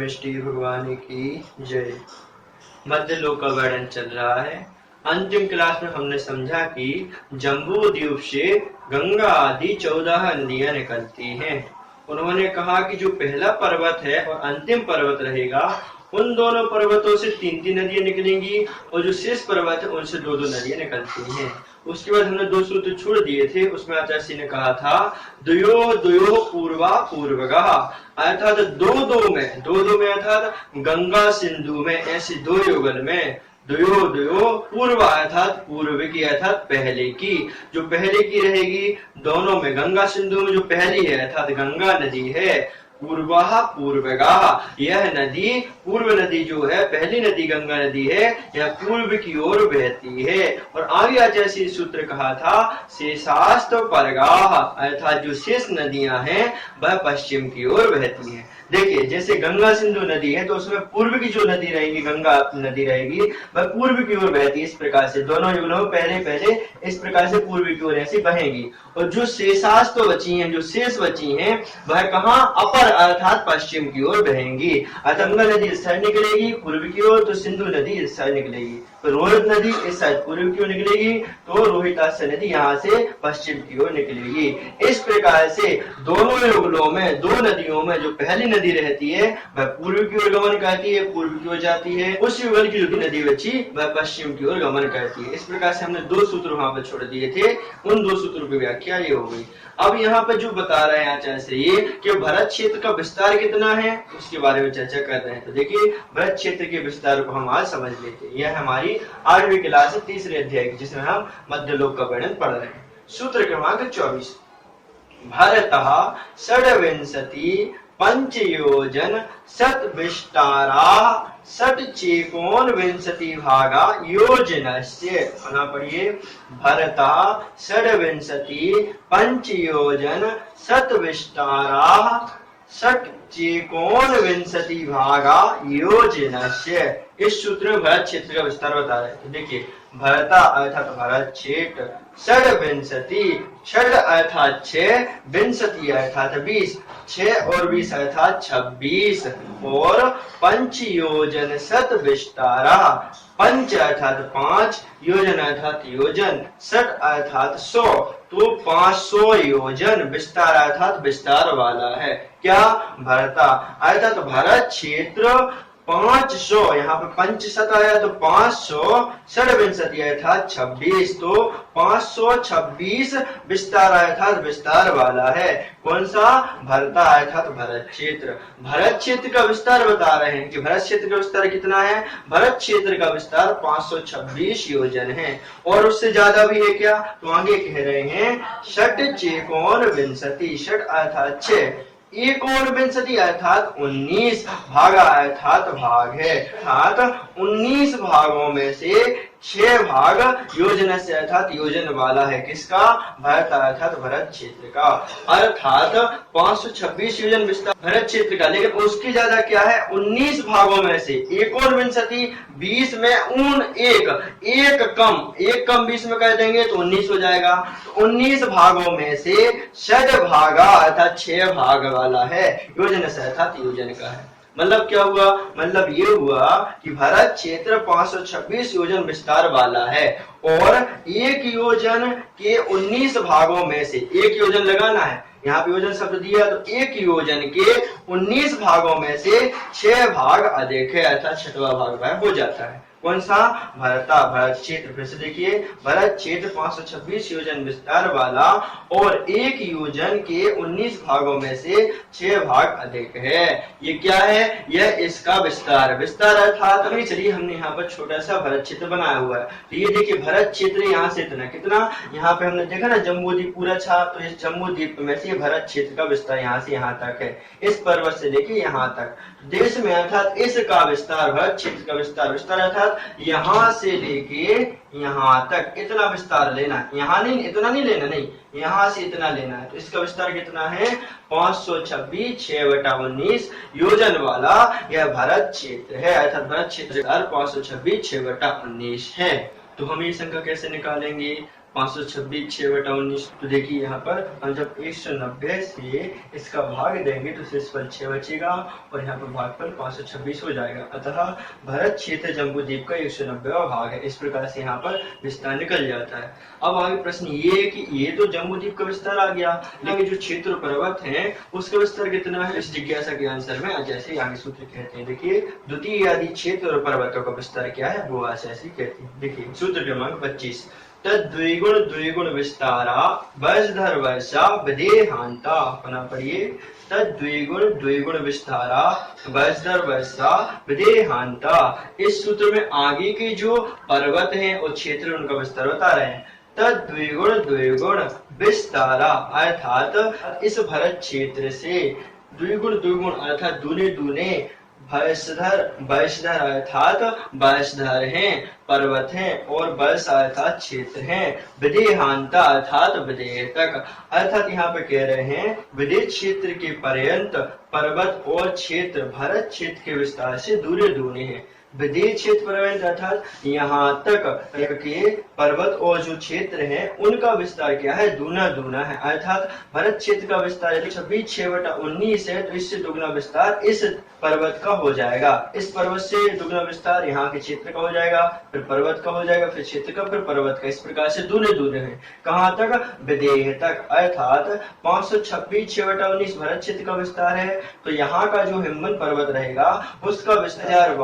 समष्टि भगवान की जय। मध्य लोक का वर्णन चल रहा है। अंतिम क्लास में हमने समझा कि जम्बू द्वीप से गंगा आदि 14 नदियां निकलती हैं। उन्होंने कहा कि जो पहला पर्वत है और अंतिम पर्वत रहेगा, उन दोनों पर्वतों से 3-3 नदियां निकलेंगी और जो शेष पर्वत है उनसे 2-2 नदियां निकलती हैं। उसके बाद हमने 2 सूत्र छोड़ दिए थे। उसमें आचार्य ने कहा था द्वयो द्वयो पूर्वा पूर्वगः, अर्थात दो में अर्थात गंगा सिंधु में ऐसे 2 युगल में द्वयो द्वयो पूर्व अर्थात पूर्व की अर्थात पहले की, जो पहले की रहेगी दोनों में गंगा सिंधु में जो पहली है अर्थात गंगा नदी है, पूर्वा पूर्वगा, यह नदी पूर्व नदी जो है पहली नदी गंगा नदी है, यह पूर्व की ओर बहती है। और आगे आचार्य सूत्र कहा था शेषास्त परगा, अर्थात जो शेष नदियां हैं वह पश्चिम की ओर बहती हैं। देखिए जैसे गंगा सिंधु नदी है तो उसमें पूर्व की जो नदी रहेगी गंगा नदी रहेगी वह पूर्व की ओर बहती है। इस प्रकार से दोनों युगलों में पहले इस प्रकार से पूर्व की ओर ऐसी बहेगी। और जो शेषास्त बची हैं, जो शेष बची हैं वह कहाँ अपर अर्थात पश्चिम की ओर बहेंगी। अर्थात गंगा नदी इस साइड निकलेगी पूर्व की ओर, तो सिंधु नदी इस साइड निकलेगी। तो रोहित नदी इस साइड पूर्व की ओर निकलेगी, तो रोहितास्य नदी यहाँ से पश्चिम की ओर निकलेगी। इस प्रकार से दोनों युगलों में 2 नदियों में जो पहली नदी रहती है वह पूर्व की ओर गमन करती है, पूर्व की ओर जाती है। उस युगल की जो नदी बची वह पश्चिम की ओर गमन करती है। इस प्रकार से हमने 2 सूत्र वहां पर छोड़ दिए थे। उन 2 सूत्रों की व्याख्या ये हो गई। अब यहाँ पर जो बता रहे हैं आचार्य से ये कि भरत क्षेत्र का विस्तार कितना है उसके बारे में चर्चा कर रहे हैं। तो देखिए भरत क्षेत्र के विस्तार को हम आज समझ लेते हैं। यह हमारी 8वीं क्लास है, 3रे अध्याय की, जिसमें हम मध्यलोक का वर्णन पढ़ रहे हैं। सूत्र क्रमांक 24। भरतः षड्विंशति पंचयोजन शतविष्टारा षट्चेकोनविंशति भागा योजनस्य। बना पढ़िए भरतः षड्विंशति पंचयोजन शतविष्टारा षट्चेकोनविंशति भागा योजनस्य। इस सूत्र में भरत क्षेत्र का विस्तार बता रहे हैं। तो देखिए भरता अर्थात भरत क्षेत्र, षड्विंशति षड अर्थात 6, विंशति अर्थात 20, 6 और 20 अर्थात 26, और पंचयोजन शत विस्तारा, पंच अर्थात 5, योजन अर्थात योजन, शत अर्थात 100, तो 500 योजन, विस्तार अर्थात विस्तार वाला है। क्या भरता अर्थात भरत क्षेत्र 500, यहाँ पे 500 आया तो 500, षड्विंशति अर्थात 26, तो 526 विस्तार अर्थात विस्तार वाला है। कौन सा? भरता अर्थात भरत क्षेत्र। भरत क्षेत्र का विस्तार बता रहे हैं कि भरत क्षेत्र का विस्तार कितना है। भरत क्षेत्र का विस्तार 526 योजन है, और उससे ज्यादा भी है क्या, तो आगे कह रहे हैं षट चेकोन विंशति, षट अर्थात 6, एकोनविंशति अर्थात 19, भागा अर्थात भाग है, अर्थात 19 भागों में से 6 भाग योजन से अर्थात योजन वाला है। किसका? भरत अर्थात भरत क्षेत्र का। अर्थात 526 योजन विस्तार भरत क्षेत्र का, लेकिन उसकी ज्यादा क्या है, 19 भागों में से एकोनविंशति, 20 में ऊन एक कम 20 में कर देंगे तो 19 हो जाएगा। तो 19 भागों में से षड भागा अर्थात 6 भाग वाला है, योजन से अर्थात योजन का है। मतलब क्या हुआ, मतलब ये हुआ कि भरत क्षेत्र 526 योजन विस्तार वाला है, और एक योजन के 19 भागों में से, एक योजन लगाना है, यहाँ पे योजन शब्द दिया, तो एक योजन के 19 भागों में से 6 भाग अधिक है, अर्थात 6वां भाग वह हो जाता है। कौन सा? भरता भरत क्षेत्र। फिर से देखिए भरत क्षेत्र 526 योजन विस्तार वाला, और एक योजन के 19 भागों में से 6 भाग अधिक है। ये क्या है? यह इसका विस्तार। विस्तार अर्थात अभी चलिए हमने यहाँ पर छोटा सा भरत क्षेत्र बनाया हुआ है। तो ये देखिए भरत क्षेत्र यहाँ से इतना, कितना, यहाँ पे हमने देखा ना जम्बू द्वीप पूरा था, तो इस जम्बू द्वीप में से भरत क्षेत्र का विस्तार यहाँ से यहाँ तक है, इस पर्वत से लेके यहाँ तक देश में, अर्थात इसका विस्तार, भरत क्षेत्र का विस्तार, विस्तार अर्थात यहाँ से लेके यहाँ तक इतना विस्तार लेना, यहाँ नहीं, इतना नहीं लेना, नहीं, यहाँ से इतना लेना है। तो इसका विस्तार कितना है? 526 6/19 योजन वाला यह भरत क्षेत्र है, अर्थात भरत क्षेत्र 526 6/19 है। तो हम ये संख्या कैसे निकालेंगे? 526 6/19। तो देखिए यहाँ पर हम जब 190 से इसका भाग देंगे तो शेषफल 6 बचेगा और यहाँ पर भागफल 526 हो जाएगा। अतः भरत क्षेत्र जम्बूद्वीप का 190वां भाग है। इस प्रकार से यहाँ पर विस्तार निकल जाता है। अब आगे प्रश्न ये है कि ये तो जम्बूद्वीप का विस्तार आ गया, लेकिन जो क्षेत्र पर्वत है उसका विस्तार कितना है? इस जिज्ञासा के आंसर में जैसे आगे सूत्र कहते हैं, देखिए द्वितीय आदि क्षेत्र और पर्वतों का विस्तार क्या है वो ऐसे कहते हैं। देखिए सूत्र क्रमांक 25, तद्विगुण द्विगुण विस्तारा वर्षधर वर्षा विदेहांता। पुनः पढ़िए, तद्विगुण द्विगुण विस्तारा वर्षधर वर्षा विदेहांता। इस सूत्र में आगे के जो पर्वत हैं और क्षेत्र उनका विस्तार बता रहे हैं। तद्विगुण द्विगुण विस्तारा अर्थात इस भरत क्षेत्र से द्विगुण द्विगुण अर्थात दूने दूने वर्षधर अर्थात वर्षधर हैं, पर्वत हैं, और वर्ष अर्थात क्षेत्र हैं, विदेहांता अर्थात विदेह तक। अर्थात यहाँ पे कह रहे हैं विदेह क्षेत्र के पर्यंत पर्वत और क्षेत्र भरत क्षेत्र के विस्तार से दूरे दूने हैं। विदेह क्षेत्र पर्यंत अर्थात यहाँ तक के पर्वत और जो क्षेत्र है उनका विस्तार क्या है? दूना दूना है। अर्थात भरत क्षेत्र का विस्तार यदि 26 6/19 है तो इससे दुगना विस्तार इस पर्वत का हो जाएगा। इस पर्वत से दुगना विस्तार यहाँ के क्षेत्र का हो जाएगा, फिर पर्वत का हो जाएगा, फिर क्षेत्र का, फिर पर्वत का। इस प्रकार से दूने दूने है। कहाँ तक? विदेह तक। अर्थात 526 6/19 भरत क्षेत्र का विस्तार है तो यहाँ का जो हिमवन पर्वत रहेगा उसका विस्तार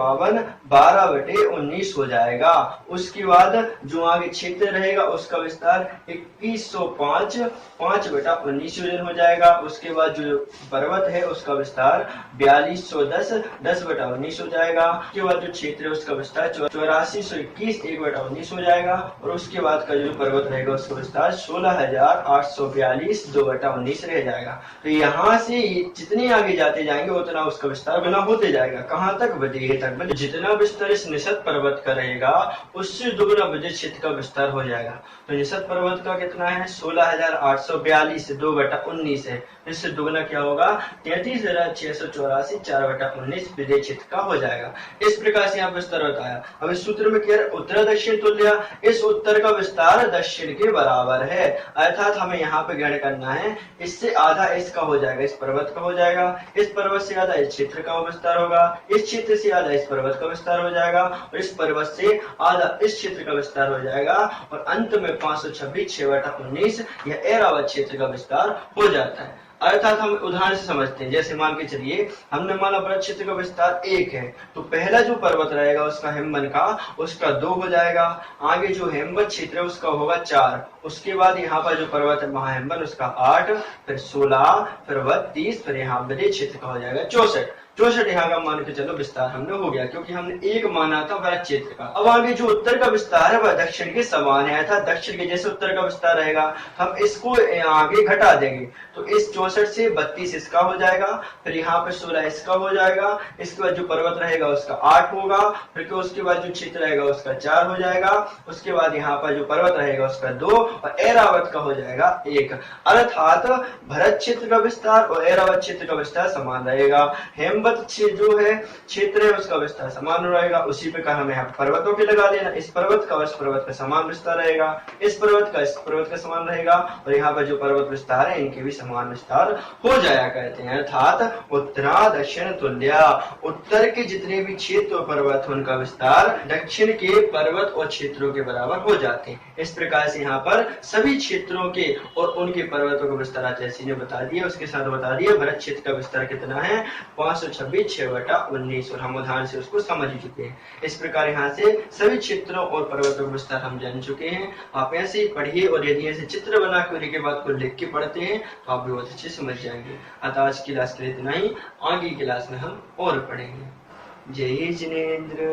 12/19 हो जाएगा। उसके बाद जो आगे क्षेत्र रहेगा उसका विस्तार 2105 5/19 हो जाएगा। उसके बाद जो पर्वत है उसका विस्तार 4210 10/19 हो जाएगा। उसके बाद जो क्षेत्र है उसका विस्तार 8421 1/19 हो जाएगा। और उसके बाद का जो पर्वत रहेगा उसका विस्तार 16842 2/19 रह जाएगा। तो यहाँ से जितने आगे जाते जाएंगे उतना उसका विस्तार बना होते जाएगा। कहाँ तक? विदेह तक। जितना विस्तार इस निषद पर्वत का रहेगा उससे दुगना विदेह क्षेत्र का विस्तार हो जाएगा। तो निषद पर्वत का कितना है? 16842 2/19 है। इससे दुगना क्या होगा? 33,684 4/19 विदेह क्षेत्र का हो जाएगा। इस प्रकार से यहाँ विस्तार बताया। अब इस सूत्र में क्या है? उत्तर दक्षिण तुल्य। इस उत्तर का विस्तार दक्षिण के बराबर है। अर्थात हमें यहाँ पे ग्रहण करना है इससे आधा इसका हो जाएगा, इस पर्वत का हो जाएगा, इस पर्वत से आधा इस क्षेत्र का विस्तार होगा, इस क्षेत्र से आधा इस पर्वत का विस्तार हो जाएगा और इस पर्वत से आधा इस क्षेत्र का विस्तार हो जाएगा और अंत में 526 6/19 यह ऐरावत क्षेत्र का विस्तार हो जाता है। अर्थात हम उदाहरण से समझते हैं। जैसे मान के चलिए हमने माना भरत क्षेत्र का विस्तार 1 है तो पहला जो पर्वत रहेगा उसका हिमवन का उसका 2 हो जाएगा। आगे जो हेमवत क्षेत्र है उसका होगा 4। उसके बाद यहाँ पर जो पर्वत है महाहिमवन उसका 8, फिर 16, फिर 32, फिर यहाँ विदेह क्षेत्र का हो जाएगा 64। 64 यहाँ का मान के चलो विस्तार हमने हो गया, क्योंकि हमने एक माना था भरत क्षेत्र का। अब आगे जो उत्तर का विस्तार है वह दक्षिण के समान है, अर्थात दक्षिण के जैसे उत्तर का विस्तार रहेगा हम इसको आगे घटा देंगे तो इस 64 से 32 इसका हो जाएगा, फिर यहाँ पे 16 इसका हो जाएगा। इसके बाद जो पर्वत रहेगा उसका 8 होगा, फिर उसके बाद जो क्षेत्र रहेगा उसका 4 हो जाएगा। उसके बाद यहाँ पर जो पर्वत रहेगा उसका 2 और ऐरावत का हो जाएगा 1। अर्थात भरत क्षेत्र का विस्तार और ऐरावत क्षेत्र का विस्तार समान रहेगा। हेमवत जो है क्षेत्र है उसका विस्तार समान रहेगा। उसी प्रकार हमें यहाँ पर्वतों के लगा देना, इस पर्वत का उस पर्वत का समान विस्तार रहेगा, इस पर्वत का इस पर्वत का समान रहेगा और यहाँ पर जो पर्वत विस्तार है इनके भी समान विस्तार हो जाया करते हैं। अर्थात उत्तरा दक्षिण तुल्य। उत्तर के जितने भी क्षेत्र और पर्वत उनका विस्तार दक्षिण के पर्वत और क्षेत्रों के बराबर हो जाते हैं। इस प्रकार से यहाँ पर सभी क्षेत्रों के और उनके पर्वतों का विस्तार आचार्य ने बता दिया। उसके साथ बता दिया भरत क्षेत्र का विस्तार कितना है 526 6/19 और हम उदाहरण से उसको समझ ही चुके हैं। इस प्रकार यहाँ से सभी क्षेत्रों और पर्वतों का विस्तार हम जान चुके हैं। आप ऐसे पढ़िए और यदि ऐसे चित्र बना के उन्हीं के बाद को लिख के पढ़ते हैं तो आप बहुत अच्छे समझ जाएंगे। अतः आज की क्लास के लिए इतना ही, आगे की क्लास में हम और पढ़ेंगे। जय जिनेंद्र।